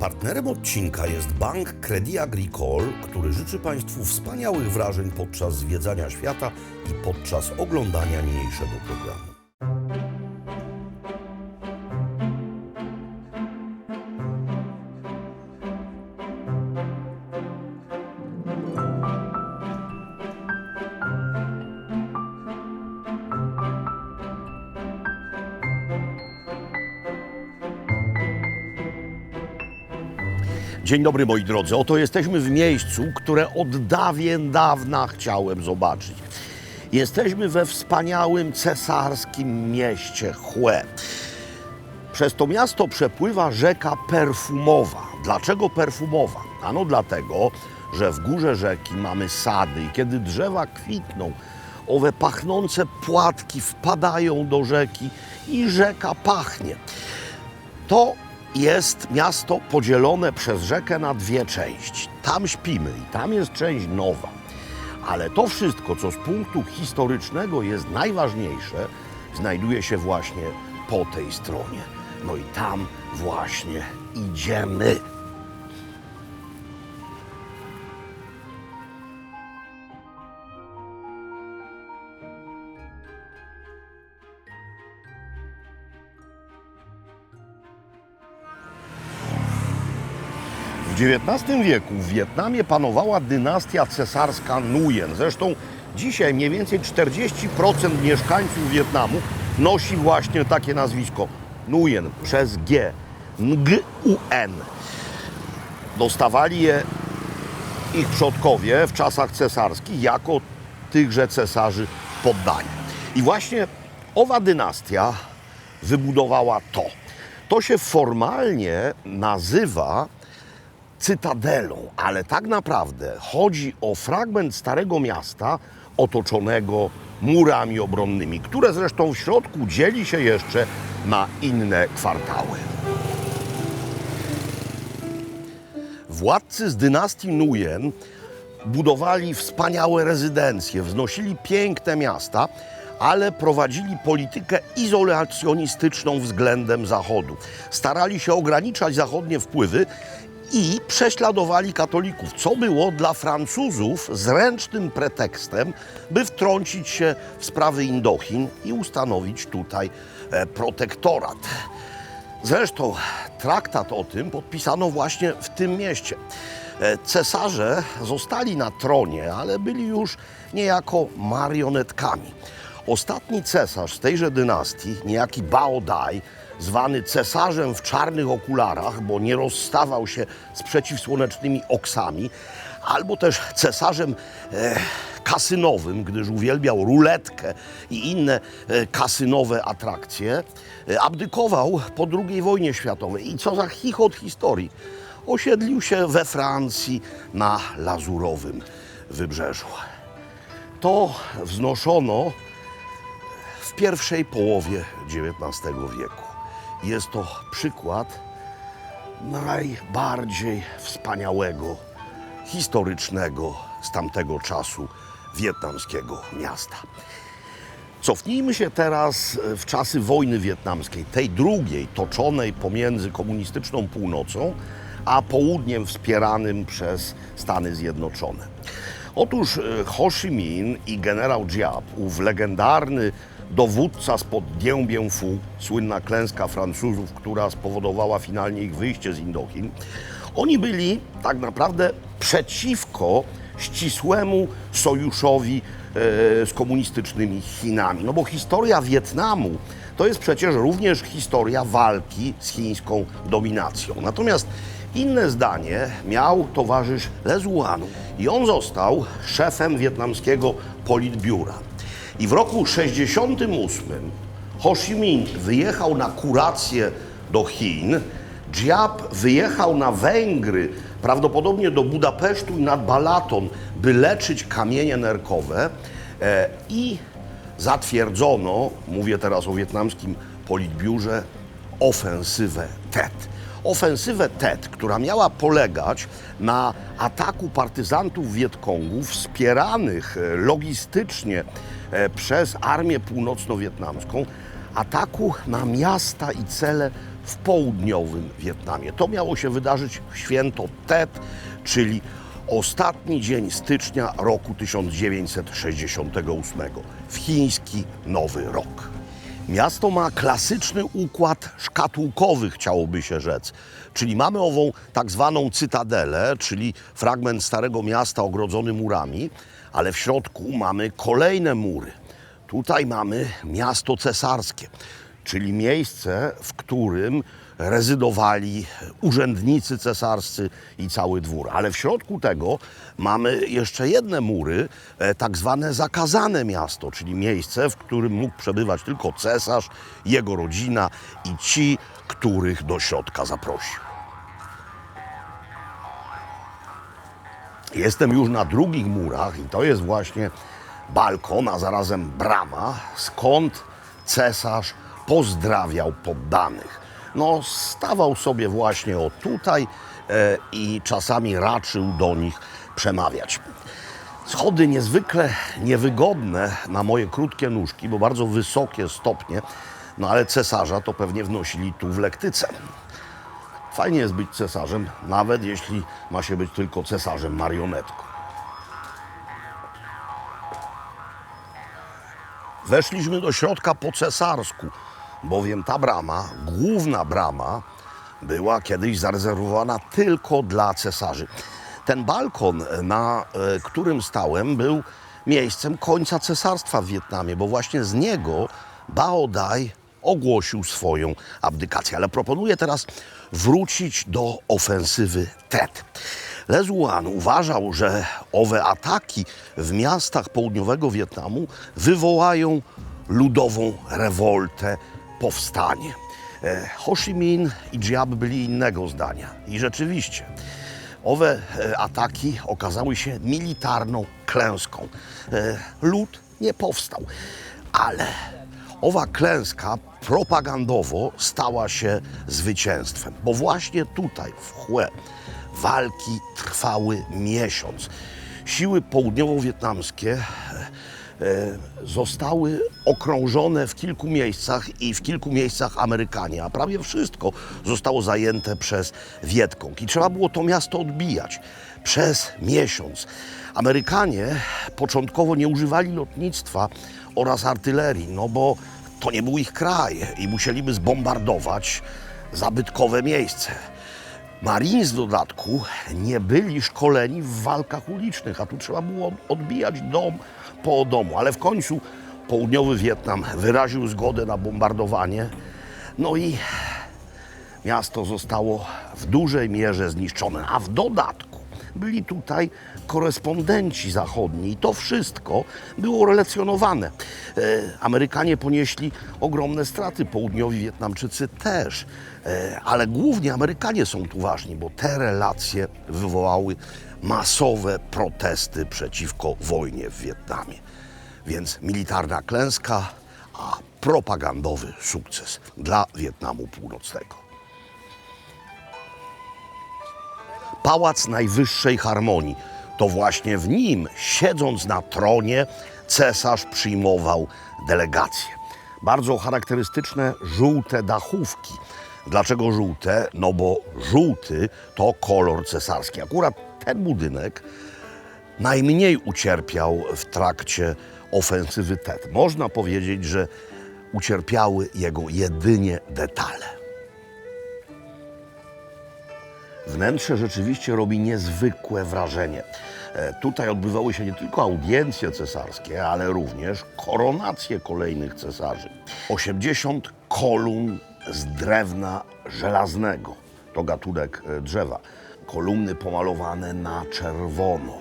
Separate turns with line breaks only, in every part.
Partnerem odcinka jest bank Crédit Agricole, który życzy Państwu wspaniałych wrażeń podczas zwiedzania świata i podczas oglądania niniejszego programu. Dzień dobry moi drodzy, oto jesteśmy w miejscu, które od dawna chciałem zobaczyć. Jesteśmy we wspaniałym cesarskim mieście Hue. Przez to miasto przepływa rzeka perfumowa. Dlaczego perfumowa? Ano dlatego, że w górze rzeki mamy sady i kiedy drzewa kwitną, owe pachnące płatki wpadają do rzeki i rzeka pachnie. To jest miasto podzielone przez rzekę na dwie części. Tam śpimy i tam jest część nowa. Ale to wszystko, co z punktu historycznego jest najważniejsze, znajduje się właśnie po tej stronie. No i tam właśnie idziemy. W XIX wieku w Wietnamie panowała dynastia cesarska Nguyen. Zresztą dzisiaj mniej więcej 40% mieszkańców Wietnamu nosi właśnie takie nazwisko. Nguyen przez G. N-G-U-N. Dostawali je ich przodkowie w czasach cesarskich jako tychże cesarzy poddani. I właśnie owa dynastia wybudowała to. To się formalnie nazywa cytadelą, ale tak naprawdę chodzi o fragment Starego Miasta otoczonego murami obronnymi, które zresztą w środku dzieli się jeszcze na inne kwartały. Władcy z dynastii Nguyen budowali wspaniałe rezydencje, wznosili piękne miasta, ale prowadzili politykę izolacjonistyczną względem Zachodu. Starali się ograniczać zachodnie wpływy i prześladowali katolików, co było dla Francuzów zręcznym pretekstem, by wtrącić się w sprawy Indochin i ustanowić tutaj protektorat. Zresztą traktat o tym podpisano właśnie w tym mieście. Cesarze zostali na tronie, ale byli już niejako marionetkami. Ostatni cesarz z tejże dynastii, niejaki Bao Dai, zwany cesarzem w czarnych okularach, bo nie rozstawał się z przeciwsłonecznymi oksami, albo też cesarzem kasynowym, gdyż uwielbiał ruletkę i inne kasynowe atrakcje, abdykował po II wojnie światowej i co za chichot historii, osiedlił się we Francji na Lazurowym Wybrzeżu. To wznoszono w pierwszej połowie XIX wieku. Jest to przykład najbardziej wspaniałego, historycznego z tamtego czasu wietnamskiego miasta. Cofnijmy się teraz w czasy wojny wietnamskiej, tej drugiej, toczonej pomiędzy komunistyczną północą a południem wspieranym przez Stany Zjednoczone. Otóż Ho Chi Minh i generał Giap, ów legendarny dowódca spod Dien Bien Phu, słynna klęska Francuzów, która spowodowała finalnie ich wyjście z Indochin, oni byli tak naprawdę przeciwko ścisłemu sojuszowi z komunistycznymi Chinami. No bo historia Wietnamu to jest przecież również historia walki z chińską dominacją. Natomiast inne zdanie miał towarzysz Le Duanu i on został szefem wietnamskiego politbiura. I w roku 1968 Ho Chi Minh wyjechał na kurację do Chin, Giap wyjechał na Węgry, prawdopodobnie do Budapesztu i nad Balaton, by leczyć kamienie nerkowe i zatwierdzono, mówię teraz o wietnamskim politbiurze, ofensywę Tet. Ofensywę Tet, która miała polegać na ataku partyzantów Wietkongów wspieranych logistycznie przez Armię Północno-Wietnamską, ataku na miasta i cele w południowym Wietnamie. To miało się wydarzyć w święto Tet, czyli ostatni dzień stycznia roku 1968, w chiński Nowy Rok. Miasto ma klasyczny układ szkatułkowy, chciałoby się rzec. Czyli mamy ową tak zwaną cytadelę, czyli fragment starego miasta ogrodzony murami, ale w środku mamy kolejne mury. Tutaj mamy miasto cesarskie, czyli miejsce, w którym rezydowali urzędnicy cesarscy i cały dwór. Ale w środku tego mamy jeszcze jedne mury, tak zwane zakazane miasto, czyli miejsce, w którym mógł przebywać tylko cesarz, jego rodzina i ci, których do środka zaprosił. Jestem już na drugich murach i to jest właśnie balkon, a zarazem brama, skąd cesarz pozdrawiał poddanych. No, stawał sobie właśnie o tutaj i czasami raczył do nich przemawiać. Schody niezwykle niewygodne na moje krótkie nóżki, bo bardzo wysokie stopnie, no ale cesarza to pewnie wnosili tu w lektyce. Fajnie jest być cesarzem, nawet jeśli ma się być tylko cesarzem marionetką. Weszliśmy do środka po cesarsku, bowiem ta brama, główna brama, była kiedyś zarezerwowana tylko dla cesarzy. Ten balkon, na którym stałem, był miejscem końca cesarstwa w Wietnamie, bo właśnie z niego Bao Dai ogłosił swoją abdykację. Ale proponuję teraz wrócić do ofensywy Tet. Le Duan uważał, że owe ataki w miastach południowego Wietnamu wywołają ludową rewoltę, powstanie. Ho Chi Minh i Giap byli innego zdania. I rzeczywiście owe ataki okazały się militarną klęską. Lud nie powstał, ale owa klęska propagandowo stała się zwycięstwem, bo właśnie tutaj, w Hue, walki trwały miesiąc. Siły południowo-wietnamskie zostały okrążone w kilku miejscach i w kilku miejscach Amerykanie, a prawie wszystko zostało zajęte przez Wietkong. I trzeba było to miasto odbijać przez miesiąc. Amerykanie początkowo nie używali lotnictwa oraz artylerii, no bo to nie był ich kraj i musieliby zbombardować zabytkowe miejsce. Marines w dodatku nie byli szkoleni w walkach ulicznych, a tu trzeba było odbijać dom po domu. Ale w końcu południowy Wietnam wyraził zgodę na bombardowanie. No i miasto zostało w dużej mierze zniszczone. A w dodatku byli tutaj korespondenci zachodni i to wszystko było relacjonowane. Amerykanie ponieśli ogromne straty, południowi Wietnamczycy też, ale głównie Amerykanie są tu ważni, bo te relacje wywołały masowe protesty przeciwko wojnie w Wietnamie. Więc militarna klęska, a propagandowy sukces dla Wietnamu Północnego. Pałac Najwyższej Harmonii. To właśnie w nim, siedząc na tronie, cesarz przyjmował delegacje. Bardzo charakterystyczne żółte dachówki. Dlaczego żółte? No bo żółty to kolor cesarski. Akurat ten budynek najmniej ucierpiał w trakcie ofensywy Tet. Można powiedzieć, że ucierpiały jego jedynie detale. Wnętrze rzeczywiście robi niezwykłe wrażenie. Tutaj odbywały się nie tylko audiencje cesarskie, ale również koronacje kolejnych cesarzy. 80 kolumn z drewna żelaznego, to gatunek drzewa. Kolumny pomalowane na czerwono.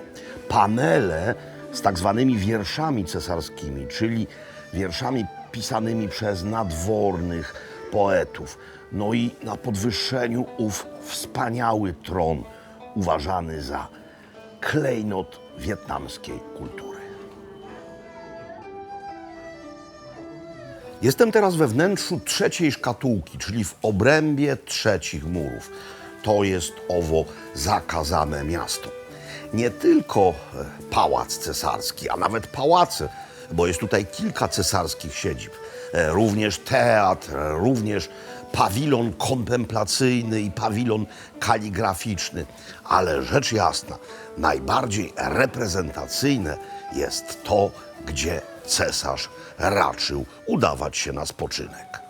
Panele z tak zwanymi wierszami cesarskimi, czyli wierszami pisanymi przez nadwornych poetów. No i na podwyższeniu ów wspaniały tron, uważany za klejnot wietnamskiej kultury. Jestem teraz we wnętrzu trzeciej szkatułki, czyli w obrębie trzecich murów. To jest owo zakazane miasto. Nie tylko pałac cesarski, a nawet pałace, bo jest tutaj kilka cesarskich siedzib. Również teatr, również pawilon kontemplacyjny i pawilon kaligraficzny. Ale rzecz jasna, najbardziej reprezentacyjne jest to, gdzie cesarz raczył udawać się na spoczynek.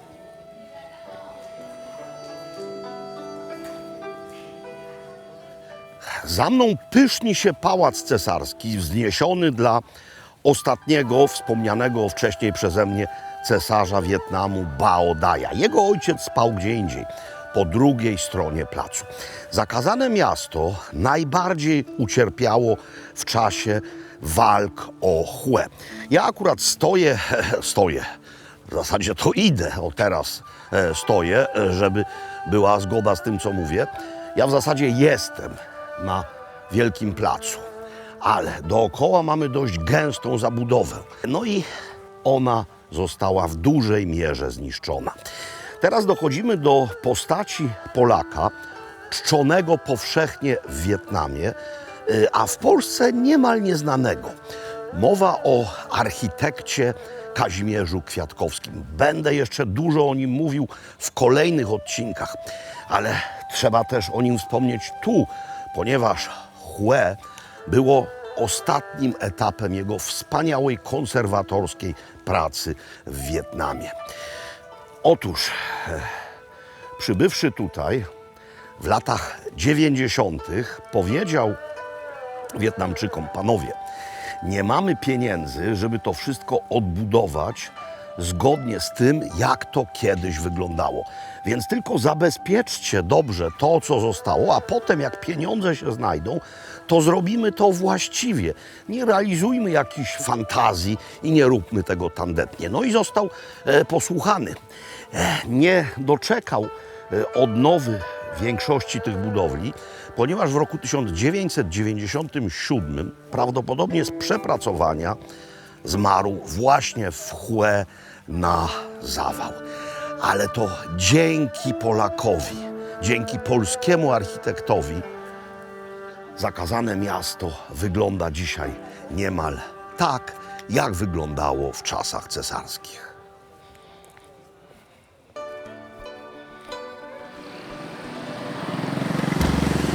Za mną pyszni się pałac cesarski, wzniesiony dla ostatniego, wspomnianego wcześniej przeze mnie cesarza Wietnamu Bao Daja. Jego ojciec spał gdzie indziej, po drugiej stronie placu. Zakazane miasto najbardziej ucierpiało w czasie walk o Hue. Ja akurat stoję, w zasadzie to idę, teraz stoję, żeby była zgoda z tym, co mówię. Ja w zasadzie jestem na Wielkim Placu, ale dookoła mamy dość gęstą zabudowę. No i ona została w dużej mierze zniszczona. Teraz dochodzimy do postaci Polaka, czczonego powszechnie w Wietnamie, a w Polsce niemal nieznanego. Mowa o architekcie Kazimierzu Kwiatkowskim. Będę jeszcze dużo o nim mówił w kolejnych odcinkach, ale trzeba też o nim wspomnieć tu, ponieważ Hue było ostatnim etapem jego wspaniałej konserwatorskiej pracy w Wietnamie. Otóż, przybywszy tutaj w latach 90. powiedział Wietnamczykom: panowie, nie mamy pieniędzy, żeby to wszystko odbudować zgodnie z tym, jak to kiedyś wyglądało. Więc tylko zabezpieczcie dobrze to, co zostało, a potem, jak pieniądze się znajdą, to zrobimy to właściwie. Nie realizujmy jakichś fantazji i nie róbmy tego tandetnie. No i został posłuchany. Nie doczekał odnowy większości tych budowli, ponieważ w roku 1997, prawdopodobnie z przepracowania, zmarł właśnie w Hue na zawał. Ale to dzięki Polakowi, dzięki polskiemu architektowi zakazane miasto wygląda dzisiaj niemal tak, jak wyglądało w czasach cesarskich.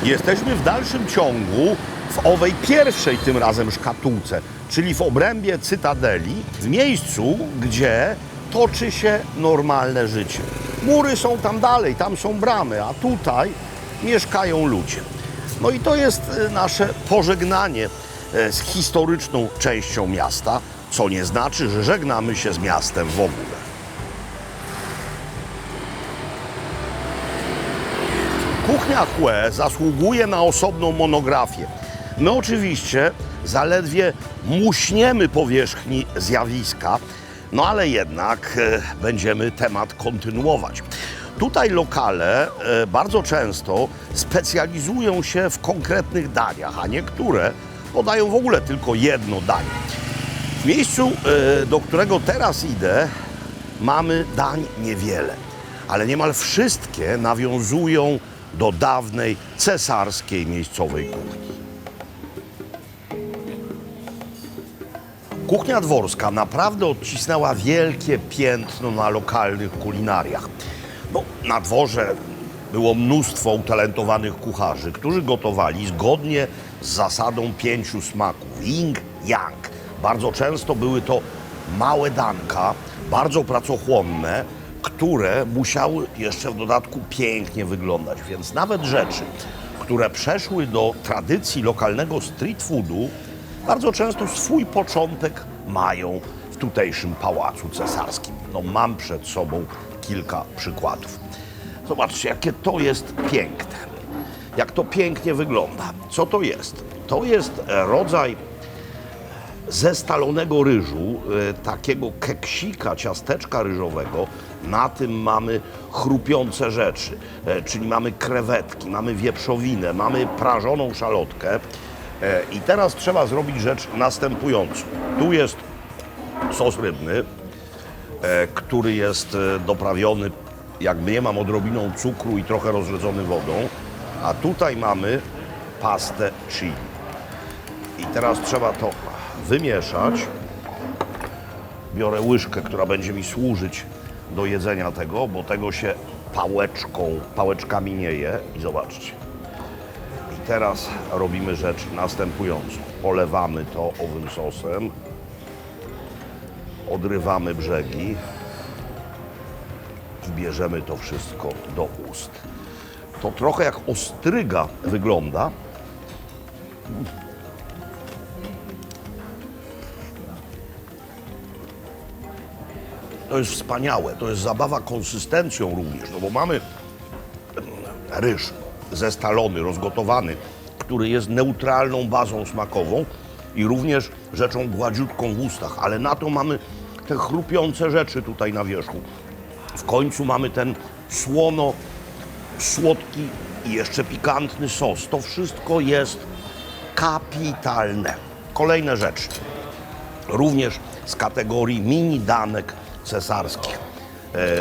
Jesteśmy w dalszym ciągu w owej pierwszej tym razem szkatułce, czyli w obrębie Cytadeli, w miejscu, gdzie toczy się normalne życie. Mury są tam dalej, tam są bramy, a tutaj mieszkają ludzie. No i to jest nasze pożegnanie z historyczną częścią miasta, co nie znaczy, że żegnamy się z miastem w ogóle. Kuchnia Hue zasługuje na osobną monografię. My oczywiście zaledwie muśniemy powierzchni zjawiska, no ale jednak będziemy temat kontynuować. Tutaj lokale bardzo często specjalizują się w konkretnych daniach, a niektóre podają w ogóle tylko jedno danie. W miejscu, do którego teraz idę, mamy dań niewiele, ale niemal wszystkie nawiązują do dawnej cesarskiej miejscowej kuchni. Kuchnia dworska naprawdę odcisnęła wielkie piętno na lokalnych kulinariach. No, na dworze było mnóstwo utalentowanych kucharzy, którzy gotowali zgodnie z zasadą 5 smaków, yin, yang. Bardzo często były to małe danka, bardzo pracochłonne, które musiały jeszcze w dodatku pięknie wyglądać. Więc nawet rzeczy, które przeszły do tradycji lokalnego street foodu, bardzo często swój początek mają w tutejszym pałacu cesarskim. No, mam przed sobą kilka przykładów. Zobaczcie, jakie to jest piękne. Jak to pięknie wygląda. Co to jest? To jest rodzaj zestalonego ryżu, takiego keksika, ciasteczka ryżowego. Na tym mamy chrupiące rzeczy, czyli mamy krewetki, mamy wieprzowinę, mamy prażoną szalotkę. I teraz trzeba zrobić rzecz następującą. Tu jest sos rybny, który jest doprawiony, jak mniemam, odrobiną cukru i trochę rozrzedzony wodą. A tutaj mamy pastę chili. I teraz trzeba to wymieszać. Biorę łyżkę, która będzie mi służyć do jedzenia tego, bo tego się pałeczkami nie je. I zobaczcie. I teraz robimy rzecz następującą. Polewamy to owym sosem. Odrywamy brzegi. I bierzemy to wszystko do ust. To trochę jak ostryga wygląda. To jest wspaniałe, to jest zabawa konsystencją również, no bo mamy ryż zestalony, rozgotowany, który jest neutralną bazą smakową i również rzeczą gładziutką w ustach, ale na to mamy te chrupiące rzeczy tutaj na wierzchu. W końcu mamy ten słodki i jeszcze pikantny sos. To wszystko jest kapitalne. Kolejne rzeczy, również z kategorii mini danek cesarskich.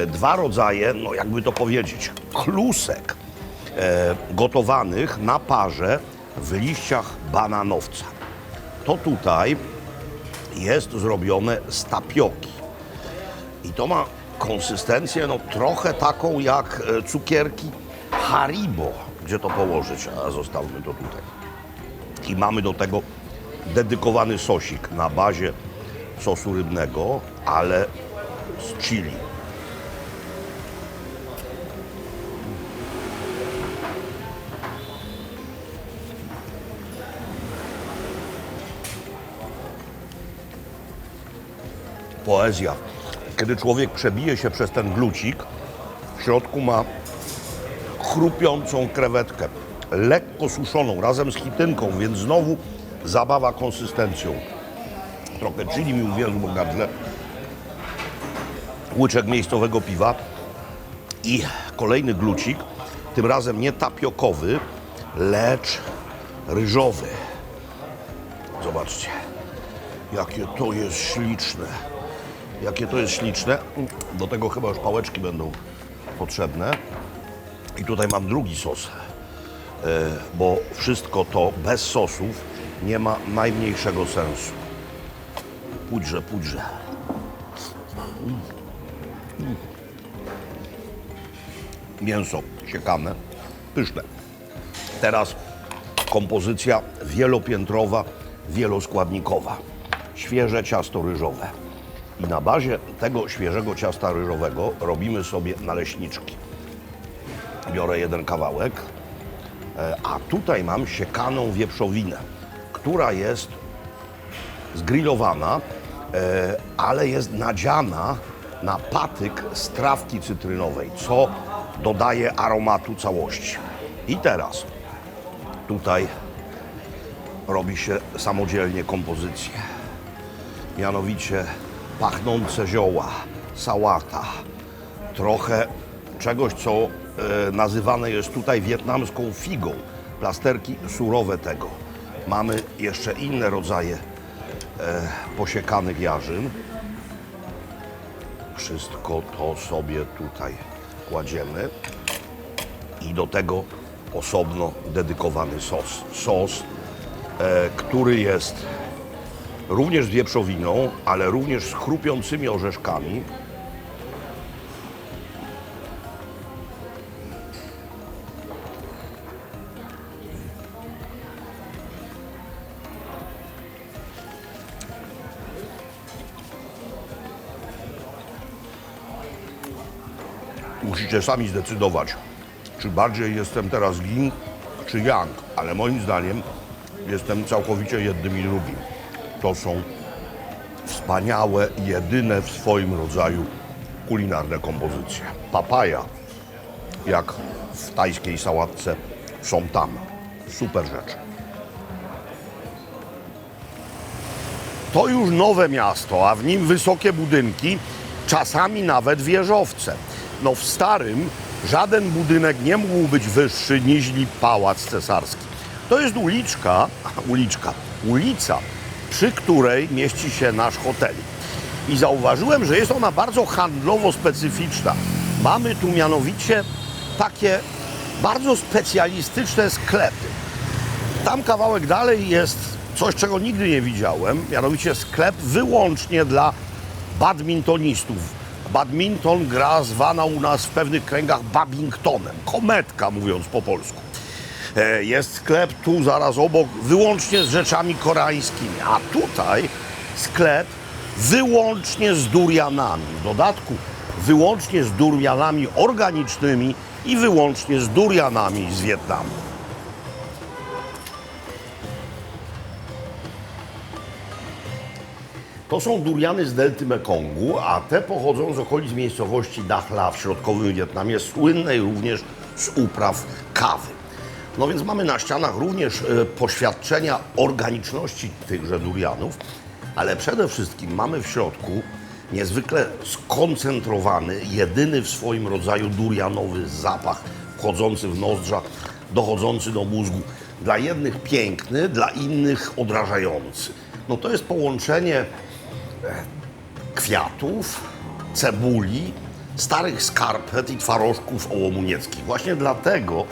Dwa rodzaje, no jakby to powiedzieć, klusek gotowanych na parze w liściach bananowca. To tutaj jest zrobione z tapioki. I to ma konsystencję no trochę taką jak cukierki Haribo. Gdzie to położyć? A zostawmy to tutaj. I mamy do tego dedykowany sosik na bazie sosu rybnego, ale z chili. Poezja. Kiedy człowiek przebije się przez ten glucik, w środku ma chrupiącą krewetkę, lekko suszoną, razem z chitynką, więc znowu zabawa konsystencją. Trochę chili mi uwiezło w gardle. Łyczek miejscowego piwa i kolejny glucik, tym razem nie tapiokowy, lecz ryżowy. Zobaczcie, jakie to jest śliczne. Jakie to jest śliczne. Do tego chyba już pałeczki będą potrzebne. I tutaj mam drugi sos, bo wszystko to bez sosów nie ma najmniejszego sensu. Pójdźże. Mięso siekane, pyszne. Teraz kompozycja wielopiętrowa, wieloskładnikowa. Świeże ciasto ryżowe. I na bazie tego świeżego ciasta ryżowego robimy sobie naleśniczki. Biorę jeden kawałek, a tutaj mam siekaną wieprzowinę, która jest zgrillowana, ale jest nadziana na patyk z trawki cytrynowej, co dodaje aromatu całości. I teraz tutaj robi się samodzielnie kompozycję. Mianowicie pachnące zioła, sałata, trochę czegoś, co nazywane jest tutaj wietnamską figą, plasterki surowe tego. Mamy jeszcze inne rodzaje posiekanych jarzyn. Wszystko to sobie tutaj kładziemy i do tego osobno dedykowany sos. Sos, który jest również z wieprzowiną, ale również z chrupiącymi orzeszkami. Musicie sami zdecydować, czy bardziej jestem teraz yin, czy yang, ale moim zdaniem jestem całkowicie jednym i drugim. To są wspaniałe, jedyne w swoim rodzaju kulinarne kompozycje. Papaja, jak w tajskiej sałatce som tam. Super rzecz. To już nowe miasto, a w nim wysokie budynki, czasami nawet wieżowce. No w starym żaden budynek nie mógł być wyższy niż pałac cesarski. To jest ulica, przy której mieści się nasz hotel. I zauważyłem, że jest ona bardzo handlowo specyficzna. Mamy tu mianowicie takie bardzo specjalistyczne sklepy. Tam kawałek dalej jest coś, czego nigdy nie widziałem, mianowicie sklep wyłącznie dla badmintonistów. Badminton gra zwana u nas w pewnych kręgach babingtonem. Kometka, mówiąc po polsku. Jest sklep tu zaraz obok wyłącznie z rzeczami koreańskimi, a tutaj sklep wyłącznie z durianami. W dodatku wyłącznie z durianami organicznymi i wyłącznie z durianami z Wietnamu. To są duriany z delty Mekongu, a te pochodzą z okolic miejscowości Dac La w środkowym Wietnamie, słynnej również z upraw kawy. No więc mamy na ścianach również poświadczenia organiczności tychże durianów, ale przede wszystkim mamy w środku niezwykle skoncentrowany, jedyny w swoim rodzaju durianowy zapach wchodzący w nozdrza, dochodzący do mózgu. Dla jednych piękny, dla innych odrażający. No to jest połączenie kwiatów, cebuli, starych skarpet i twarożków ołomunieckich. Właśnie dlatego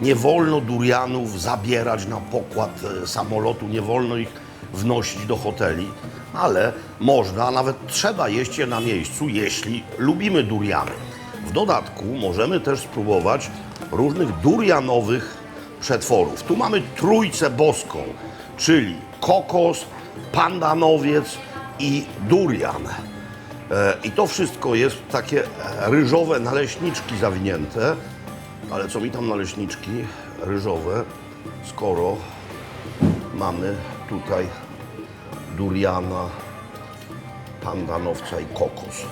nie wolno durianów zabierać na pokład samolotu, nie wolno ich wnosić do hoteli, ale można, a nawet trzeba jeść je na miejscu, jeśli lubimy duriany. W dodatku możemy też spróbować różnych durianowych przetworów. Tu mamy trójcę boską, czyli kokos, pandanowiec i durian. I to wszystko jest takie ryżowe naleśniczki zawinięte. Ale co mi tam naleśniczki ryżowe, skoro mamy tutaj duriana, pandanowca i kokos.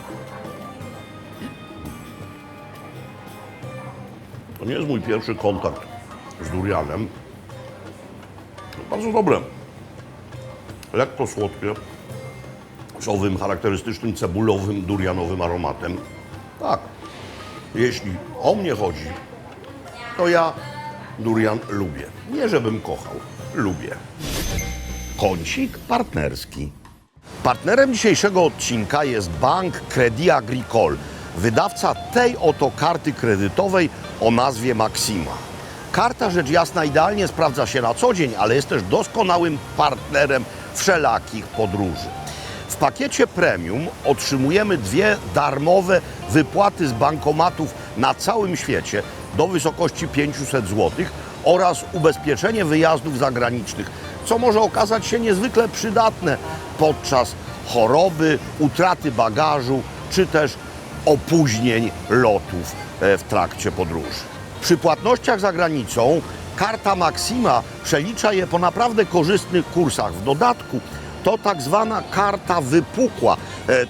To nie jest mój pierwszy kontakt z durianem. Bardzo dobre. Lekko słodkie, z owym charakterystycznym cebulowym, durianowym aromatem. Tak, jeśli o mnie chodzi, to ja durian lubię. Nie żebym kochał, lubię. Kącik partnerski. Partnerem dzisiejszego odcinka jest bank Crédit Agricole, wydawca tej oto karty kredytowej o nazwie Maxima. Karta rzecz jasna idealnie sprawdza się na co dzień, ale jest też doskonałym partnerem wszelakich podróży. W pakiecie premium otrzymujemy 2 darmowe wypłaty z bankomatów na całym świecie do wysokości 500 zł oraz ubezpieczenie wyjazdów zagranicznych, co może okazać się niezwykle przydatne podczas choroby, utraty bagażu czy też opóźnień lotów w trakcie podróży. Przy płatnościach za granicą karta Maxima przelicza je po naprawdę korzystnych kursach. W dodatku to tak zwana karta wypukła,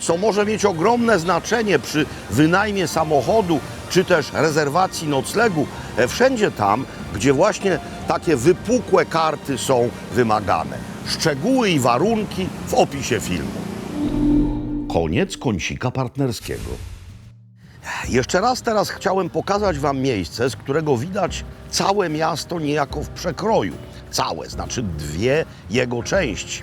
co może mieć ogromne znaczenie przy wynajmie samochodu czy też rezerwacji noclegu, wszędzie tam, gdzie właśnie takie wypukłe karty są wymagane. Szczegóły i warunki w opisie filmu. Koniec kącika partnerskiego. Jeszcze raz teraz chciałem pokazać Wam miejsce, z którego widać całe miasto niejako w przekroju. Całe, znaczy 2 jego części.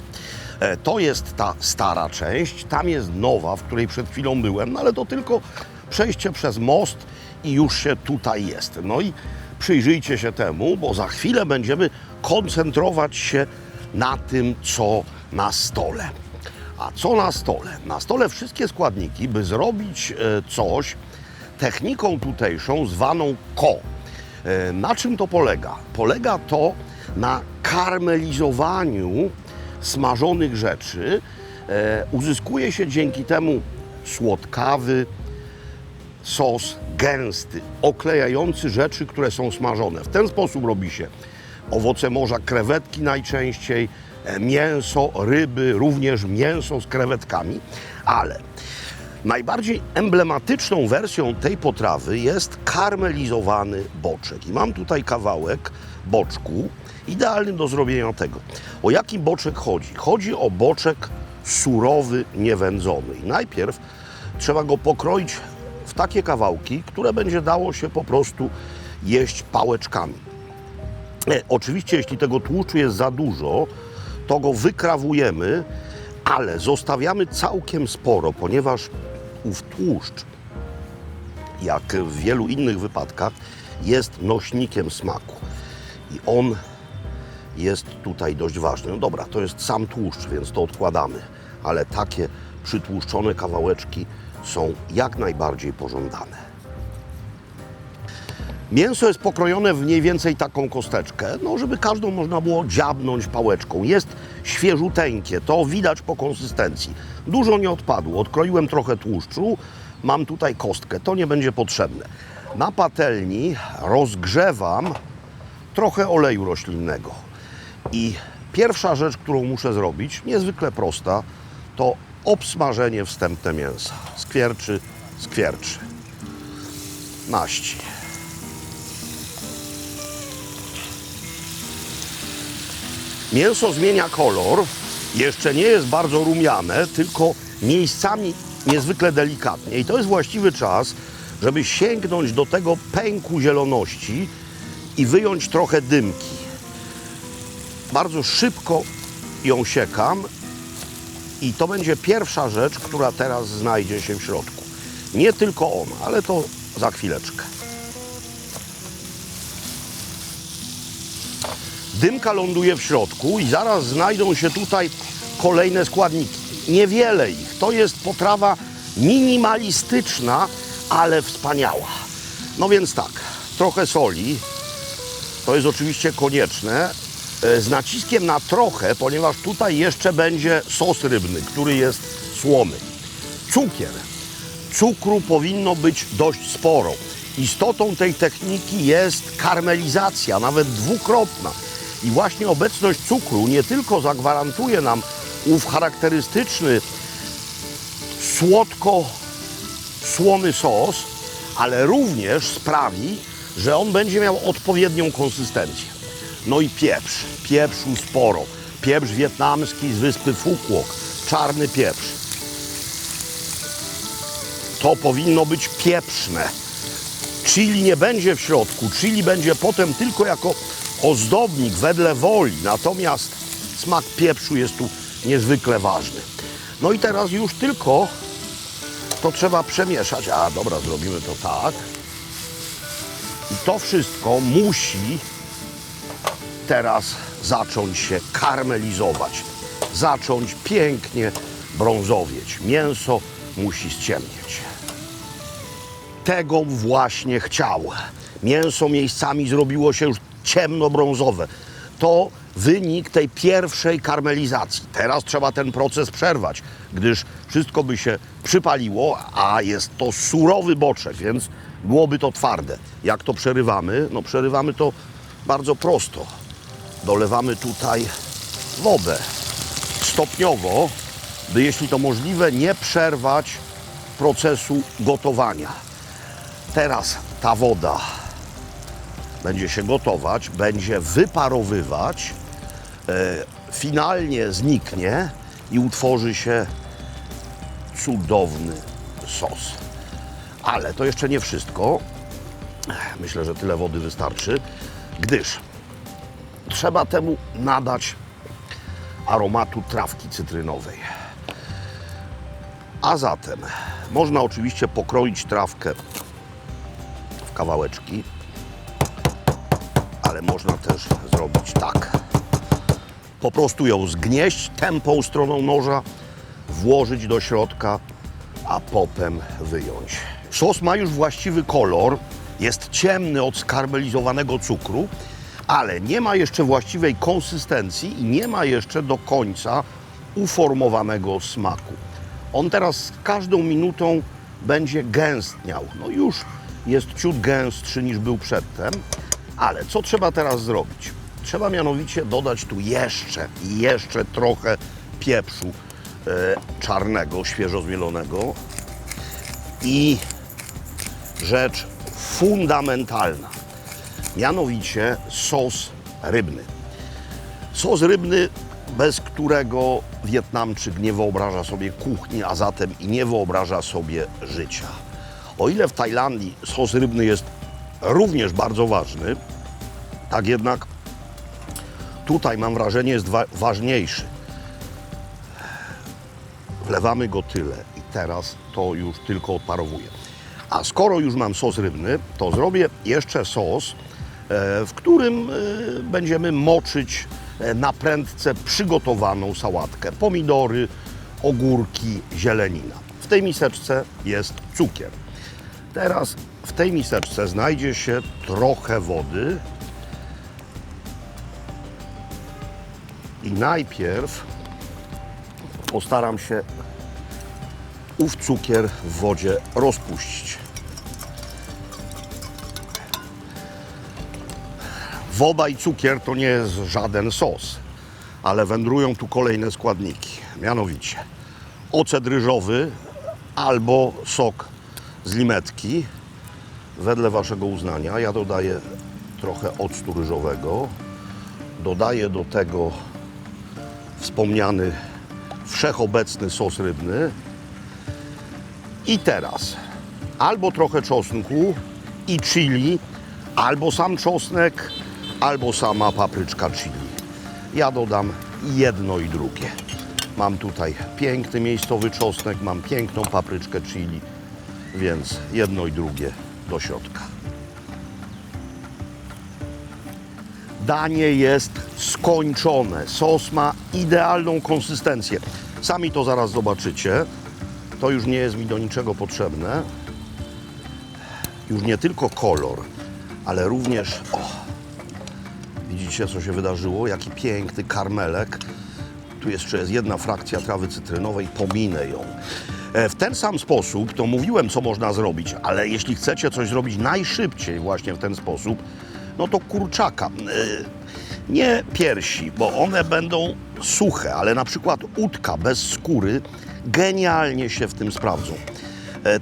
To jest ta stara część, tam jest nowa, w której przed chwilą byłem, no ale to tylko przejście przez most i już się tutaj jest. No i przyjrzyjcie się temu, bo za chwilę będziemy koncentrować się na tym, co na stole. A co na stole? Na stole wszystkie składniki, by zrobić coś techniką tutejszą zwaną ko. Na czym to polega? Polega to na karmelizowaniu smażonych rzeczy. Uzyskuje się dzięki temu słodkawy sos gęsty, oklejający rzeczy, które są smażone. W ten sposób robi się owoce morza, krewetki najczęściej, mięso, ryby, również mięso z krewetkami, ale najbardziej emblematyczną wersją tej potrawy jest karmelizowany boczek. I mam tutaj kawałek boczku, idealny do zrobienia tego. O jaki boczek chodzi? Chodzi o boczek surowy, niewędzony. I najpierw trzeba go pokroić w takie kawałki, które będzie dało się po prostu jeść pałeczkami. Oczywiście, jeśli tego tłuszczu jest za dużo, to go wykrawujemy, ale zostawiamy całkiem sporo, ponieważ ów tłuszcz, jak w wielu innych wypadkach, jest nośnikiem smaku. I on jest tutaj dość ważny. No dobra, to jest sam tłuszcz, więc to odkładamy, ale takie przytłuszczone kawałeczki są jak najbardziej pożądane. Mięso jest pokrojone w mniej więcej taką kosteczkę, no żeby każdą można było dziabnąć pałeczką. Jest świeżuteńkie, to widać po konsystencji. Dużo nie odpadło, odkroiłem trochę tłuszczu, mam tutaj kostkę, to nie będzie potrzebne. Na patelni rozgrzewam trochę oleju roślinnego. I pierwsza rzecz, którą muszę zrobić, niezwykle prosta, to obsmażenie wstępne mięsa. Skwierczy, skwierczy. Maści. Mięso zmienia kolor, jeszcze nie jest bardzo rumiane, tylko miejscami niezwykle delikatnie. I to jest właściwy czas, żeby sięgnąć do tego pęku zieloności i wyjąć trochę dymki. Bardzo szybko ją siekam i to będzie pierwsza rzecz, która teraz znajdzie się w środku. Nie tylko ona, ale to za chwileczkę. Dymka ląduje w środku i zaraz znajdą się tutaj kolejne składniki. Niewiele ich. To jest potrawa minimalistyczna, ale wspaniała. No więc tak, trochę soli. To jest oczywiście konieczne. Z naciskiem na trochę, ponieważ tutaj jeszcze będzie sos rybny, który jest słomy. Cukier. Cukru powinno być dość sporo. Istotą tej techniki jest karmelizacja, nawet dwukrotna. I właśnie obecność cukru nie tylko zagwarantuje nam ów charakterystyczny słodko-słony sos, ale również sprawi, że on będzie miał odpowiednią konsystencję. No i pieprz. Pieprzu sporo. Pieprz wietnamski z wyspy Phu Quoc. Czarny pieprz. To powinno być pieprzne. Chili nie będzie w środku. Chili będzie potem tylko jako ozdobnik wedle woli. Natomiast smak pieprzu jest tu niezwykle ważny. No i teraz już tylko to trzeba przemieszać. A dobra, zrobimy to tak. I to wszystko musi teraz zacząć się karmelizować. Zacząć pięknie brązowieć. Mięso musi ściemnieć. Tego właśnie chciał. Mięso miejscami zrobiło się już ciemnobrązowe. To wynik tej pierwszej karmelizacji. Teraz trzeba ten proces przerwać, gdyż wszystko by się przypaliło, a jest to surowy boczek, więc byłoby to twarde. Jak to przerywamy? No przerywamy to bardzo prosto. Dolewamy tutaj wodę stopniowo, by jeśli to możliwe nie przerwać procesu gotowania. Teraz ta woda będzie się gotować, będzie wyparowywać, finalnie zniknie i utworzy się cudowny sos. Ale to jeszcze nie wszystko. Myślę, że tyle wody wystarczy, gdyż trzeba temu nadać aromatu trawki cytrynowej. A zatem można oczywiście pokroić trawkę w kawałeczki, ale można też zrobić tak. Po prostu ją zgnieść tępą stroną noża, włożyć do środka, a potem wyjąć. Sos ma już właściwy kolor, jest ciemny od skarmelizowanego cukru, ale nie ma jeszcze właściwej konsystencji i nie ma jeszcze do końca uformowanego smaku. On teraz z każdą minutą będzie gęstniał. No już jest ciut gęstszy niż był przedtem, ale co trzeba teraz zrobić? Trzeba mianowicie dodać tu jeszcze trochę pieprzu czarnego, świeżo zmielonego i rzecz fundamentalna, mianowicie sos rybny. Sos rybny, bez którego Wietnamczyk nie wyobraża sobie kuchni, a zatem i nie wyobraża sobie życia. O ile w Tajlandii sos rybny jest również bardzo ważny, tak jednak tutaj mam wrażenie jest ważniejszy. Wlewamy go tyle i teraz to już tylko odparowuje. A skoro już mam sos rybny, to zrobię jeszcze sos, w którym będziemy moczyć na prędce przygotowaną sałatkę. Pomidory, ogórki, zielenina. W tej miseczce jest cukier. Teraz w tej miseczce znajdzie się trochę wody. I najpierw postaram się ów cukier w wodzie rozpuścić. Woda i cukier to nie jest żaden sos, ale wędrują tu kolejne składniki. Mianowicie ocet ryżowy albo sok z limetki, wedle waszego uznania. Ja dodaję trochę octu ryżowego. Dodaję do tego wspomniany wszechobecny sos rybny. I teraz albo trochę czosnku i chili, albo sam czosnek, albo sama papryczka chili. Ja dodam jedno i drugie. Mam tutaj piękny miejscowy czosnek, mam piękną papryczkę chili, więc jedno i drugie do środka. Danie jest skończone. Sos ma idealną konsystencję. Sami to zaraz zobaczycie. To już nie jest mi do niczego potrzebne. Już nie tylko kolor, ale również... Widzicie, co się wydarzyło? Jaki piękny karmelek. Tu jeszcze jest jedna frakcja trawy cytrynowej. Pominę ją. W ten sam sposób, to mówiłem, co można zrobić, ale jeśli chcecie coś zrobić najszybciej właśnie w ten sposób, no to kurczaka. Nie piersi, bo one będą suche, ale na przykład udka bez skóry genialnie się w tym sprawdzą.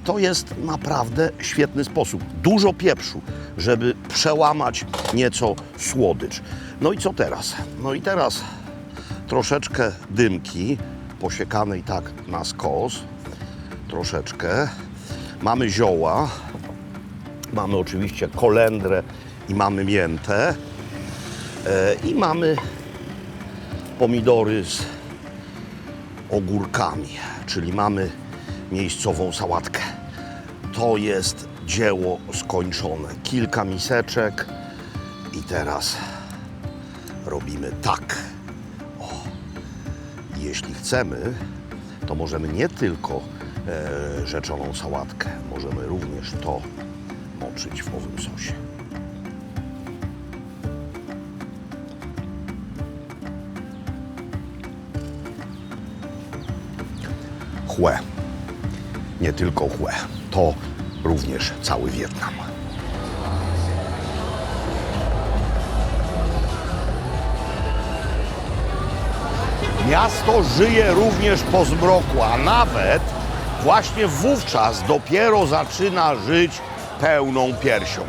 To jest naprawdę świetny sposób. Dużo pieprzu, żeby przełamać nieco słodycz. No i co teraz? No i teraz troszeczkę dymki posiekanej tak na skos. Troszeczkę. Mamy zioła. Mamy oczywiście kolendrę i mamy miętę. I mamy pomidory z ogórkami, czyli mamy miejscową sałatkę. To jest dzieło skończone. Kilka miseczek i teraz robimy tak. Jeśli chcemy, to możemy nie tylko rzeczoną sałatkę, możemy również to moczyć w owym sosie. Chłe. Nie tylko chłe. To również cały Wietnam. Miasto żyje również po zmroku, a nawet właśnie wówczas dopiero zaczyna żyć pełną piersią.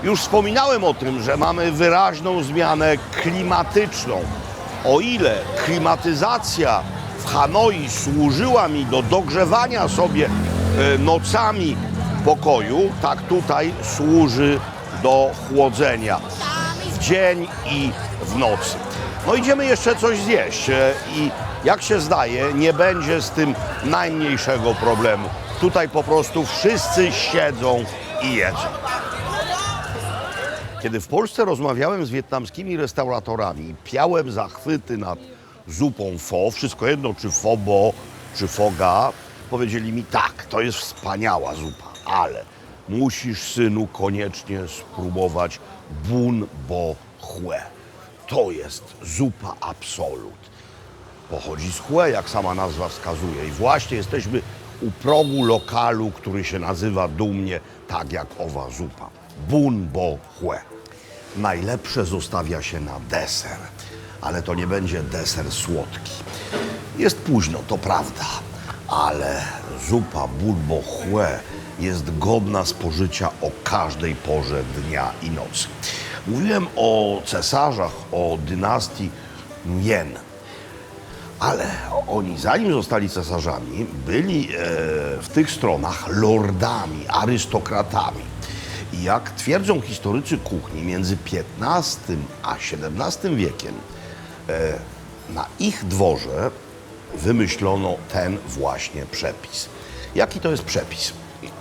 Już wspominałem o tym, że mamy wyraźną zmianę klimatyczną. O ile klimatyzacja w Hanoi służyła mi do dogrzewania sobie nocami pokoju, tak tutaj służy do chłodzenia w dzień i w nocy. No idziemy jeszcze coś zjeść i jak się zdaje, nie będzie z tym najmniejszego problemu. Tutaj po prostu wszyscy siedzą i jedzą. Kiedy w Polsce rozmawiałem z wietnamskimi restauratorami, piałem zachwyty nad zupą pho, wszystko jedno czy pho bo, czy pho ga, powiedzieli mi tak, to jest wspaniała zupa, ale musisz, synu, koniecznie spróbować bun bo hue. To jest zupa absolut. Pochodzi z Hue, jak sama nazwa wskazuje. I właśnie jesteśmy u progu lokalu, który się nazywa dumnie tak jak owa zupa. Bun bo Hue. Najlepsze zostawia się na deser, ale to nie będzie deser słodki. Jest późno, to prawda, ale zupa bun bo Hue jest godna spożycia o każdej porze dnia i nocy. Mówiłem o cesarzach, o dynastii Mien, ale oni, zanim zostali cesarzami, byli w tych stronach lordami, arystokratami. I jak twierdzą historycy kuchni, między XV a XVII wiekiem na ich dworze wymyślono ten właśnie przepis. Jaki to jest przepis?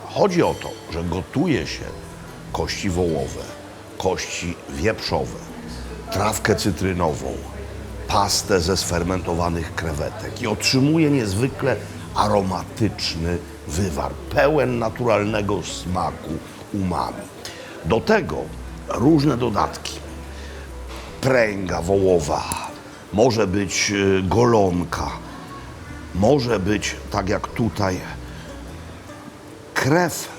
Chodzi o to, że gotuje się kości wołowe, kości wieprzowe, trawkę cytrynową, pastę ze sfermentowanych krewetek i otrzymuje niezwykle aromatyczny wywar, pełen naturalnego smaku umami. Do tego różne dodatki. Pręga wołowa, może być golonka, może być, tak jak tutaj, krew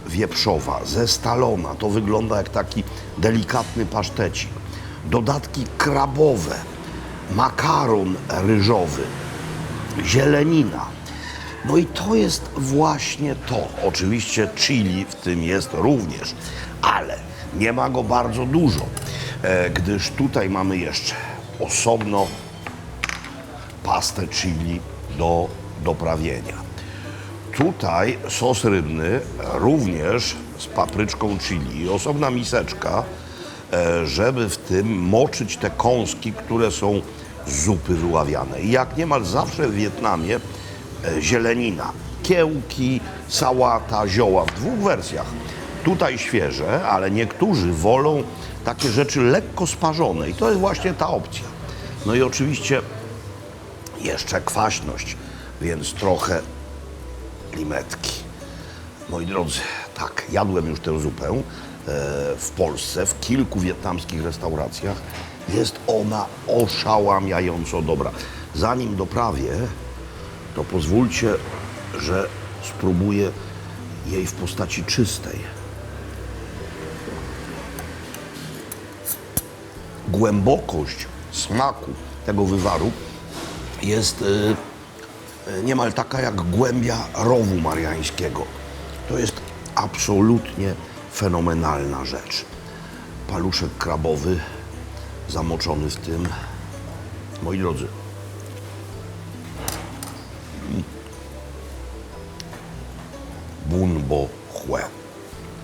wieprzowa, zestalona. To wygląda jak taki delikatny pasztecik. Dodatki krabowe, makaron ryżowy, zielenina. No i to jest właśnie to. Oczywiście chili w tym jest również, ale nie ma go bardzo dużo, gdyż tutaj mamy jeszcze osobno pastę chili do doprawienia. Tutaj sos rybny również z papryczką chili, osobna miseczka, żeby w tym moczyć te kąski, które są z zupy wyławiane. I jak niemal zawsze w Wietnamie, zielenina, kiełki, sałata, zioła w dwóch wersjach. Tutaj świeże, ale niektórzy wolą takie rzeczy lekko sparzone i to jest właśnie ta opcja. No i oczywiście jeszcze kwaśność, więc trochę limetki. Moi drodzy, tak, jadłem już tę zupę w Polsce, w kilku wietnamskich restauracjach. Jest ona oszałamiająco dobra. Zanim doprawię, to pozwólcie, że spróbuję jej w postaci czystej. Głębokość smaku tego wywaru jest niemal taka jak głębia rowu mariańskiego. To jest absolutnie fenomenalna rzecz. Paluszek krabowy zamoczony w tym. Moi drodzy, Bun Bo Hue.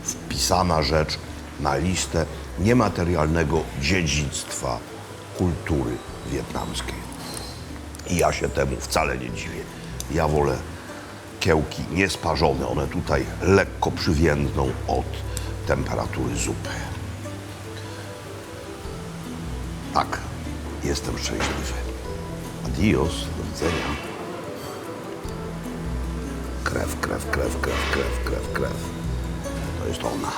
Wpisana rzecz na listę niematerialnego dziedzictwa kultury wietnamskiej. I ja się temu wcale nie dziwię. Ja wolę kiełki niesparzone. One tutaj lekko przywiędną od temperatury zupy. Tak, jestem szczęśliwy. Adios, do widzenia. Krew. To jest ona.